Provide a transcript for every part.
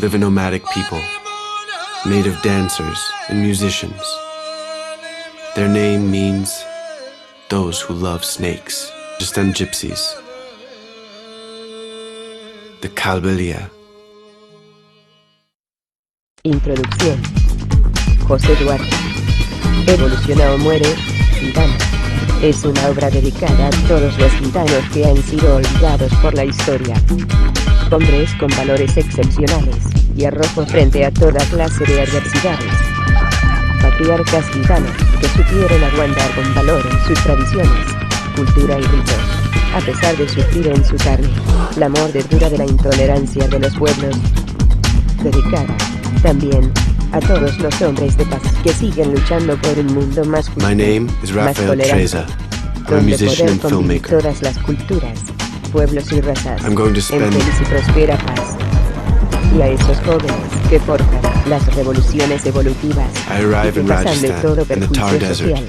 live a nomadic people, native dancers and musicians. Their name means those who love snakes, just and gypsies. The Kalbelia. Introducción. José Duarte. Evoluciona o muere, gitano. Es una obra dedicada a todos los gitanos que han sido olvidados por la historia. Hombres con valores excepcionales y arrojo frente a toda clase de adversidades. Patriarcas gitanos que supieron aguantar con valor en sus tradiciones, cultura y ritos, a pesar de sufrir en su carne la mordedura de la intolerancia de los pueblos. Dedicada, también, a todos los hombres de paz que siguen luchando por un mundo más justo, My name is más Rafael tolerante, Treza. I'm a donde musician poder and convivir filmmaker. todas las culturas, pueblos y razas, I'm going to en spend feliz y próspera paz. Y a esos jóvenes que forjan las revoluciones evolutivas I arrive y in que pasan de Rajasthan, todo in the Thar perjuicio Desert, social,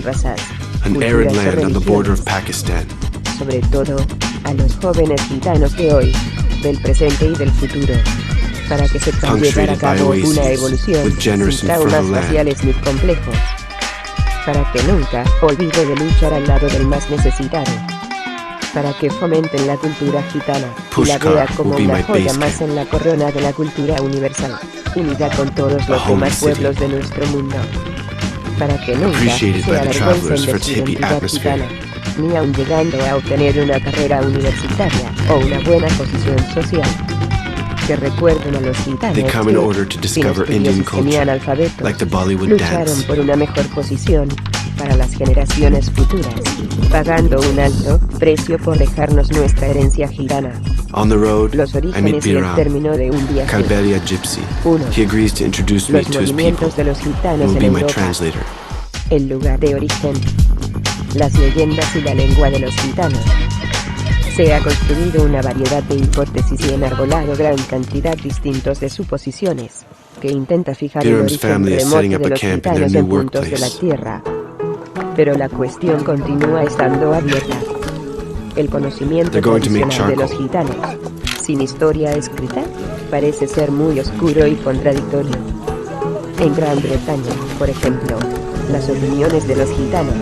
razas, an culturas arid o land on the border of religiones, Pakistan. sobre todo a los jóvenes gitanos de hoy, del presente y del futuro, para que sepan llevar a Punctuated by cabo una oases, evolución with generous sin and traumas fertile land. raciales ni complejos, para que nunca olvide de luchar al lado del más necesitado, para que fomenten la cultura gitana y la Pushkar vea como will be una my joya base más camp. en la corona de la cultura universal, unida con todos los holy demás city. pueblos de nuestro mundo, para que nunca Appreciated se by the travelers avergüencen for de its su hippie identidad atmosphere. gitana, ni aun llegando a obtener una carrera universitaria o una buena posición social. Que recuerden a los gitanos They come in que, order to sin discover estudios Indian y culture, semianalfabetos, like the Bollywood lucharon dance. por una mejor posición para las generaciones futuras, pagando un alto precio por dejarnos nuestra herencia gitana. On the road, Los I meet orígenes y el Biram, término de un viaje. Kalbelia Gypsy. 1. He agrees to introduce me Los to his people, movimientos de los who gitanos will en be my Europa. translator. El lugar de origen. Las leyendas y la lengua de los gitanos. Se ha construido una variedad de hipótesis y enarbolado gran cantidad distintos de suposiciones, que intenta fijar el Biram's origen family is setting remoto up de a los camp in their gitanos new en puntos de la workplace. Tierra. Pero la cuestión continúa estando abierta. El conocimiento They're going to make tradicional de los charcoal. gitanos, sin historia escrita, parece ser muy oscuro y contradictorio. En Gran Bretaña, por ejemplo, las opiniones de los gitanos,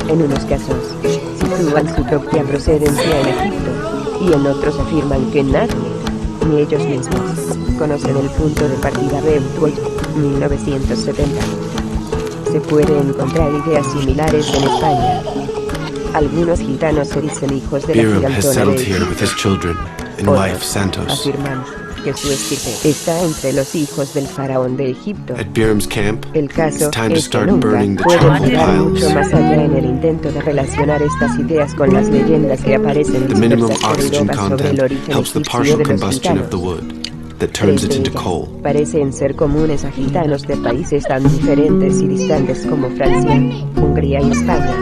en unos casos, sitúan su propia procedencia en Egipto, y en otros afirman que nadie, ni ellos mismos, conocen el punto de partida. Bedford, 1970. Se puede encontrar ideas similares en España. Algunos gitanos se dicen hijos de la Biram has gigantona settled de here with his Egipto. children and Otros wife Santos. afirman que su estirpe está entre los hijos del faraón de Egipto. At Biram's camp, El it's caso time to es que start nunca burning the pueden charcoal llegar mucho piles. más allá en el intento de relacionar estas ideas con las leyendas que aparecen The minimum dispersas por oxygen Europa sobre el content origen helps the egipcio partial de los combustion of gitanos. the wood that turns Tres it de into ellas coal. parecen ser comunes a gitanos de países tan diferentes y distantes como Francia, Hungría y España.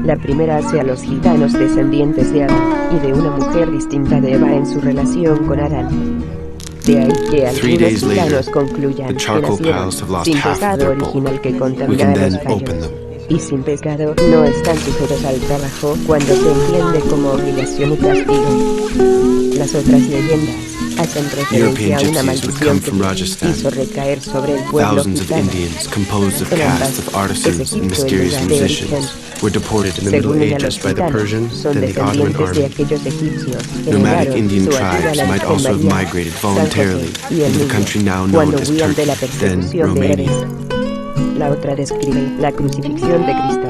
La primera hace a los gitanos descendientes de Adán y de una mujer distinta de Eva en su relación con Adán. De ahí que 3 algunos days later, gitanos concluyan the que charcoal nacieron piles have lost sin half of pecado their bulk. original que We contamina can a los then open callos. them. Y sin pecado no están sujetos al trabajo cuando se entiende como obligación y castigo. Las otras leyendas hacen referencia a una European gypsies would maldición come que from Rajasthan. hizo recaer sobre el pueblo Thousands of gitano. Indians, composed of En ambas, castes of es artisans and Egipto el mysterious lugar de musicians, origen. were deported in the Middle Según ella, Ages los by the gitanos Persian, son then the Ottoman descendientes de army. aquellos egipcios que Nomadic negaron Indian su ayuda a tribes la might Virgen also have María, migrated San José voluntarily y el into the niño, country now known cuando as huían de la Turkey, then persecución de Romania. Herodes. La otra describe la crucifixión de Cristo.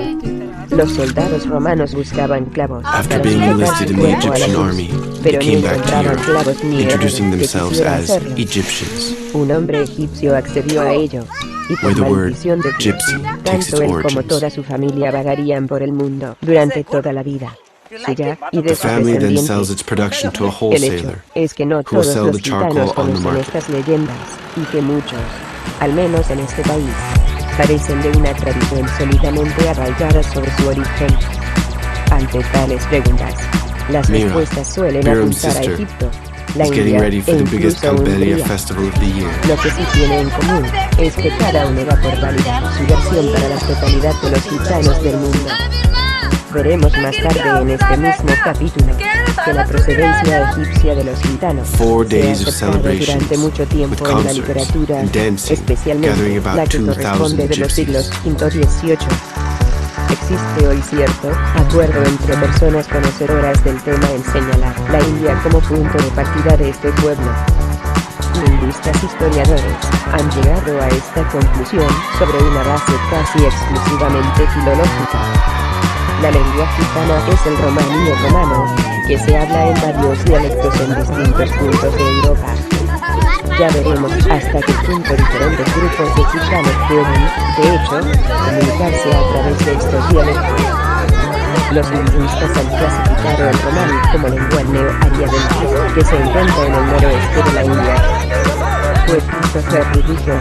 Los soldados romanos buscaban clavos After para being sujetar enlisted su in the cuerpo a la Egyptian cruz, army, they pero ni came back to encontraban Europe, clavos ni introducing héroes que themselves quisiera as hacerlo. Egyptians. Un hombre egipcio accedió a ello, y por Where the word maldición de Dios, gypsy takes its tanto él como origins. toda su familia vagarían por el mundo durante toda la vida. Suya y de The sus family then sells descendientes. its production to a El hecho wholesaler, es que no who will todos sell los the charcoal gitanos on the conocen market. estas leyendas, y que muchos, al menos en este país, carecen de una tradición sólidamente arraigada sobre su origen. Ante tales preguntas, las Mira, respuestas suelen Biram's apuntar a sister, Egipto, la is getting India ready for e the biggest incluso Kalbelia Hungría. festival of the year. Lo que sí tiene en común es que cada uno da por válida su versión para la totalidad de los gitanos del mundo. Veremos más tarde en este mismo capítulo que la procedencia egipcia de los gitanos 4 se ha days of aceptado celebrations durante mucho with tiempo en la concerts literatura, and dancing, especialmente gathering la about que 2,000 corresponde de los siglos gypsies. V y XVIII. Existe hoy cierto acuerdo entre personas conocedoras del tema en señalar la India como punto de partida de este pueblo. Lingüistas historiadores han llegado a esta conclusión sobre una base casi exclusivamente filológica. La lengua gitana es el romaní o romano, que se habla en varios dialectos en distintos puntos de Europa. Ya veremos hasta qué punto diferentes grupos de gitanos pueden, de hecho, comunicarse a través de estos dialectos. Los lingüistas han clasificado el romaní como lengua neo-ariadense, que se encuentra en el noroeste de la India. Fue Christopher Ruddiger,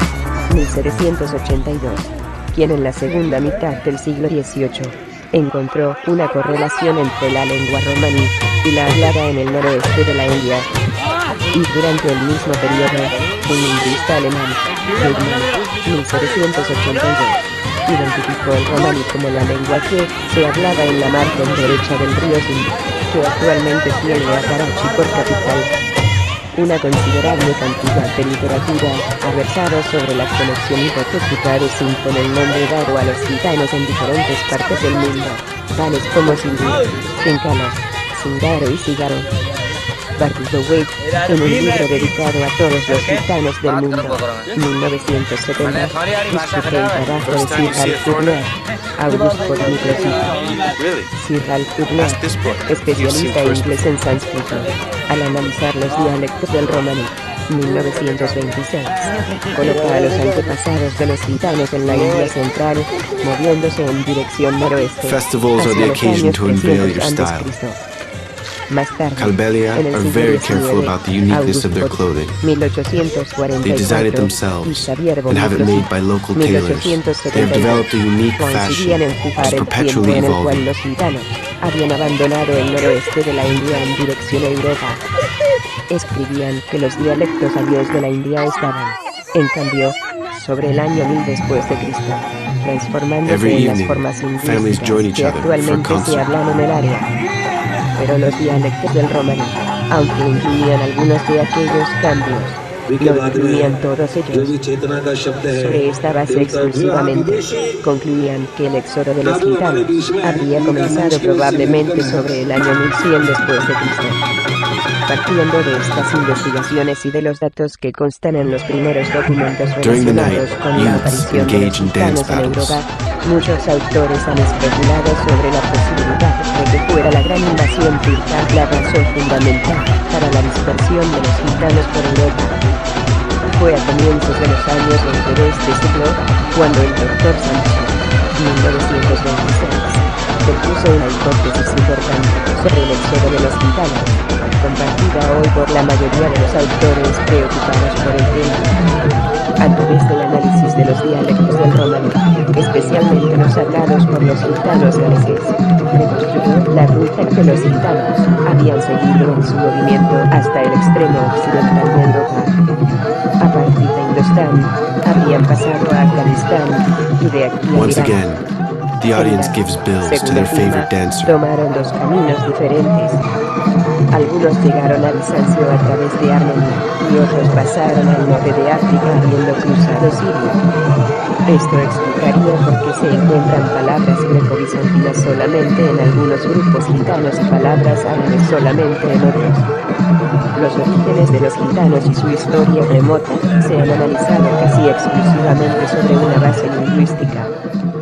1782, quien en la segunda mitad del siglo XVIII encontró una correlación entre la lengua romaní y la hablada en el noroeste de la India. Y durante el mismo periodo, un lingüista alemán, Friedman, 1782, identificó el romaní como la lengua que se hablaba en la margen derecha del río Sindh, que actualmente tiene a Karachi por capital. Una considerable cantidad de literatura ha versado sobre la conexión hipotética de Sindh con el nombre dado a los gitanos en diferentes partes del mundo, tales como Sindhu, Sincalo, Singaro y Sigaro. Bartholomew, en un libro dedicado a todos los gitanos del mundo, 1970, discute el trabajo de Sir Ralph Turner, August por Really? Sir Ralph Turner, That's this book. You've especialista seen first inglés en sánscrito, al analizar los dialectos del romaní, 1926, coloca a los antepasados de los gitanos en la India central, moviéndose en dirección noroeste, Festivals are hacia the los occasion años to unveil 300 your antes style. Cristo. Más tarde, Kalbelia en el are siglo very XIX, careful about the uniqueness of their Auguste clothing. They 1844, design it y themselves Xavier and have it Bonnet made by local tailors. They have 1872, developed a unique coincidían fashion en which fijar is el tiempo perpetually en el cual evolving. los gitanos habían abandonado el noroeste de la India en dirección a Europa. Escribían que los dialectos arios de la India estaban, en cambio, sobre el año 1000 después de Cristo, transformándose Every en las evening, formas families join lingüísticas each que other for a actualmente se concert. hablan en el área. Pero los dialectos del romaní, aunque incluían algunos de aquellos cambios, no incluían todos ellos. Sobre esta base exclusivamente, concluían que el éxodo de los gitanos habría comenzado probablemente sobre el año 1100 después de Cristo. Partiendo de estas investigaciones y de los datos que constan en los primeros documentos During the night, relacionados con la youths aparición de los engage in dance gitanos en battles. Europa, muchos autores han especulado sobre la posibilidad de que fuera la gran invasión turca la razón fundamental para la dispersión de los gitanos por Europa. Fue a comienzos de los años 20 de este siglo, cuando el Dr. Sampson, 1926, propuso una hipótesis importante sobre el éxodo de los gitanos, compartida hoy por la mayoría de los autores preocupados por el tema. A través del análisis de los dialectos del romaní, especialmente los hablados por los gitanos galeses, reconstruyó la ruta que los gitanos habían seguido en su movimiento hasta el extremo occidental de Europa. A partir de Indostán, habrían pasado a Afganistán, y de aquí a Once Irán. again, the audience gives bills to Según their afirma, favorite dancer. tomaron dos caminos diferentes. Algunos llegaron a Bizancio a través de Armenia, y otros pasaron al norte de África habiendo cruzado Siria. Esto explicaría por qué se encuentran palabras greco-bizantinas solamente en algunos grupos gitanos y palabras árabes solamente en otros. Los orígenes de los gitanos y su historia remota se han analizado casi exclusivamente sobre una base lingüística.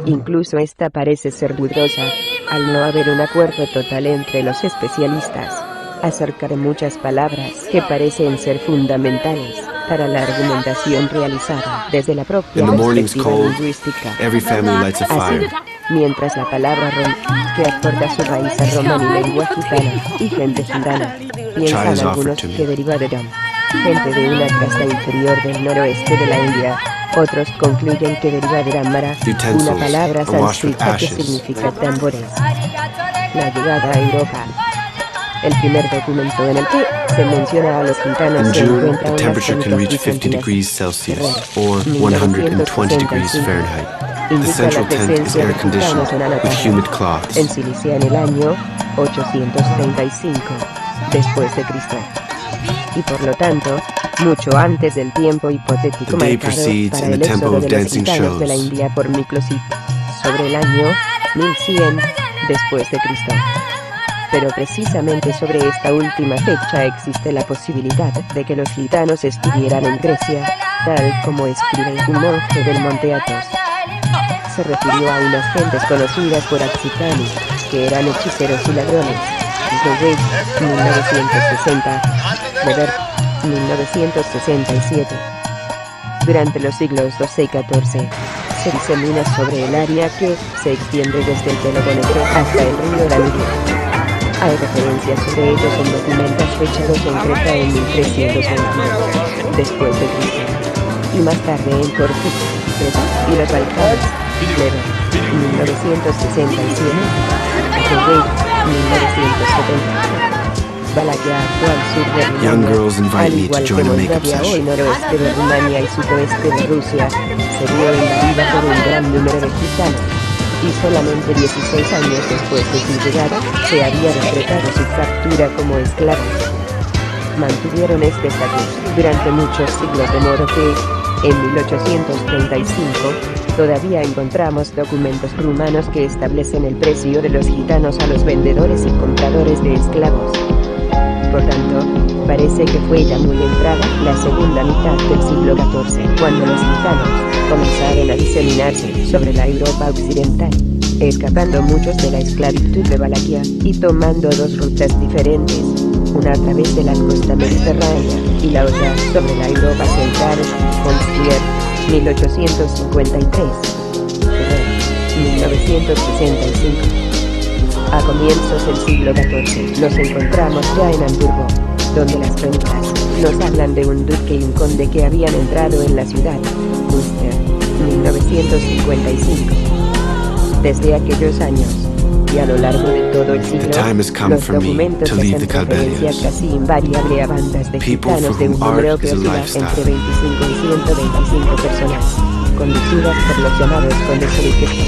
Incluso esta parece ser dudosa, al no haber un acuerdo total entre los especialistas acerca de muchas palabras que parecen ser fundamentales para la argumentación realizada desde la propia In the morning's perspectiva cold, lingüística. every family lights a Así, fire. mientras la palabra rom, que aporta su raíz a romaní lengua gitana, y gente gitana, Chai piensan is algunos offered to me. que deriva de dom, gente de una casta inferior del noroeste de la India. Otros concluyen que deriva de Damara, una Utensils palabra are washed with sánscrita que ashes. significa tambores. La llegada a Europa. El primer documento en el que se menciona a los gitanos In se June, encuentra the en las temperature can crónicas reach 50 bizantinas. degrees Celsius, Ferrer, or 120 degrees 1965, Fahrenheit. The indica la central tent is presencia air de gitanos conditioned en with Anatara, humid cloths. en Cilicia en el año 835. después de Cristo. Y por lo tanto, mucho antes del tiempo hipotético The day marcado proceeds para in el the tempo éxodo of de los dancing gitanos de la shows. India por Miklosit, sobre el año 1100 después de Cristo. Pero precisamente sobre esta última fecha existe la posibilidad de que los gitanos estuvieran en Grecia, tal como escribe un monje del Monte Athos. Se refirió a unas gentes conocidas por Axitani, que eran hechiceros y ladrones. Goway, 1960. Weber, 1967. Durante los siglos XII y XIV, se disemina sobre el área que se extiende desde el Peloponeso hasta el río Danubio. Hay referencias sobre ellos en documentos fechados en Creta en 1322, después de Cristo. Y más tarde en Corfú, Creta, y los Balcanes, Weber, 1967. Goway, 1970. Valaquia actual sur de Young Rumania, girls invite al me to igual que join a makeup Moldavia hoy session. noroeste de Rumania y sudoeste de Rusia, se vio invadida por un gran número de gitanos. Y solamente 16 años después de su llegada, se había decretado su captura como esclavos. Mantuvieron este estatus durante muchos siglos, de modo que, en 1835, todavía encontramos documentos rumanos que establecen el precio de los gitanos a los vendedores y compradores de esclavos. Por tanto, parece que fue ya muy entrada la segunda mitad del siglo XIV cuando los gitanos comenzaron a diseminarse sobre la Europa occidental, escapando muchos de la esclavitud de Valaquia y tomando dos rutas diferentes, una a través de la costa mediterránea y la otra sobre la Europa central. Fonstier, 1853. Ferrer, 1965. A comienzos del siglo XIV los encontramos ya en Hamburgo, donde las crónicas nos hablan de un duque y un conde que habían entrado en la ciudad. Münster, 1955. Desde aquellos años, y a lo largo de todo el siglo, The time has come los for me documentos to leave hacen the referencia Cabellias. casi invariable a bandas de People for gitanos de un whom número art que is a oscila lifestyle. entre 25 y 125 personas, conducidas por los llamados condes elitistas.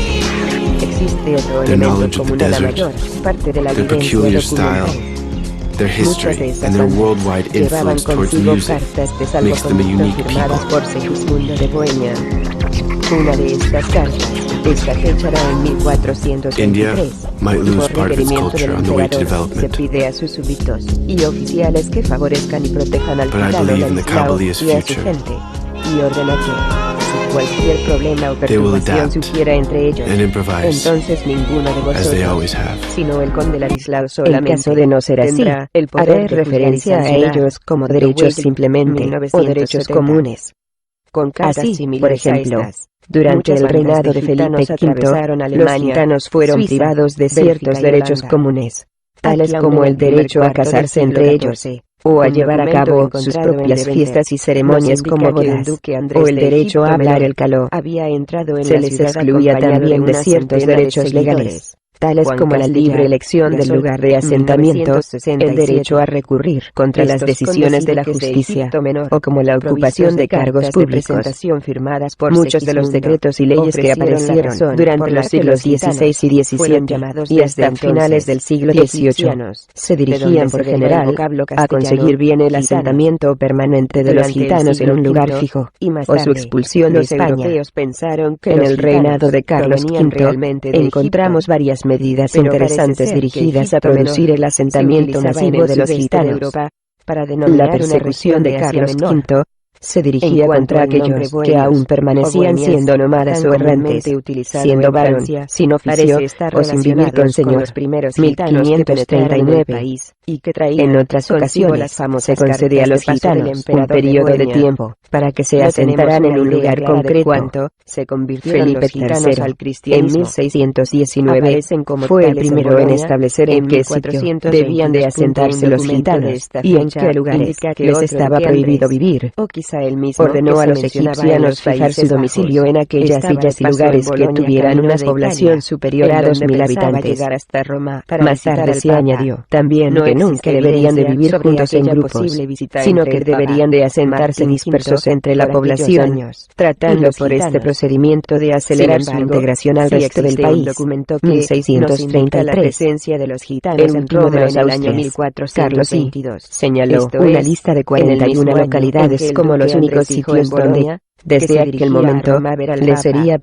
Existe otro Their elemento knowledge of the común a la desert, mayor parte de la their evidencia peculiar documental. style, their Muchas de history, esas and their bandas worldwide llevaban influence towards consigo music cartas de makes them a salvoconducto unique firmadas people. por Segismundo de Bohemia. Una de estas cartas está fechada en 1423. India might lose Por part of its requerimiento culture del on the way to emperador, se development. pide a sus súbditos y oficiales que favorezcan y protejan al But I gitano believe in the Ladislao Kabbalias' y a su future. gente, y ordena que, si cualquier problema o They will perturbación adapt surgiera entre ellos, and improvise entonces ninguno de as they vosotros, always have. sino el conde Ladislao En solamente, caso de no ser así, tendrá el poder haré de juzgar y referencia a sancionar. ellos como The derechos Wade, simplemente, o derechos 1970. comunes. Con cartas Así, similares por a ejemplo, estas, durante muchas el bandas reinado de Felipe gitanos V, atravesaron los Alemania, gitanos fueron Suiza, privados de Bélgica ciertos y derechos Holanda. comunes, tales Aquí como aún en el derecho a primer cuarto del casarse siglo entre ellos, XIV, o a un llevar a documento cabo sus encontrado en propias Deventer fiestas y nos ceremonias indica como que un bodas, duque Andrés o el de derecho a Egipto hablar Menor el caló. había entrado en Se la les ciudad excluía acompañado también de una ciertos centena de derechos legales, seguidores. tales Juan como la Castellar, libre elección del Gasol, lugar de asentamiento, el derecho 1967. a recurrir contra las Estos condes decisiones y de la duques de justicia, Egipto Menor, o como la ocupación provistos de cargos cartas de públicos. presentación firmadas por Muchos de los Segismundo, decretos y leyes que ofrecieron la aparecieron razón durante por la los que siglos XVI y fueron XVII llamados y hasta desde finales del entonces siglo XVIII egipcianos, se de donde dirigían se por deriva el general vocablo a castellano, conseguir bien el gitanos. asentamiento permanente de los Durante el gitanos en un siglo lugar V fijo, y más o su tarde, expulsión de los España. europeos pensaron que En los el reinado de gitanos Carlos provenían V realmente de encontramos Egipto. varias medidas Pero parece interesantes ser que dirigidas a Egipto Menor producir el se asentamiento utilizaba en masivo el de los sudeste de gitanos. Europa para La denominar una persecución región de de Asia Carlos Menor. V se En dirigía cuanto contra al nombre aquellos que bohemios aún o permanecían bohemias, siendo nómadas tan o comúnmente errantes, utilizado siendo en varón, Francia, sin oficio parece estar o sin vivir con relacionados con señor. los primeros gitanos que penetraron en el 1539. país y que En traían otras consigo ocasiones, las famosas se concede a cartas los de paso del gitanos un emperador de periodo de Bohemia. tiempo para que se No tenemos asentaran en una un idea lugar clara de concreto. cuánto se convirtieron Felipe los gitanos III, al en cristianismo. 1619, Aparecen como fue el tales en primero en Bolonia, establecer en qué sitio 1422. debían de Un asentarse los documento de gitanos esta y en fecha qué lugares indica que les otro estaba duque prohibido Andrés, vivir. o quizá Pisa él mismo, ordenó a los egipcianos fijar su domicilio en aquellas villas y lugares que tuvieran una población superior a 2000 habitantes. Más tarde se añadió también que nunca deberían de vivir juntos en grupos, sino que deberían de asentarse dispersos entre la población, tratando por este procedimiento de acelerar su integración al resto del país. 1633. El último de los Austrias, Carlos I, señaló una lista de 41 localidades como los únicos sitios donde, desde aquel momento, le sería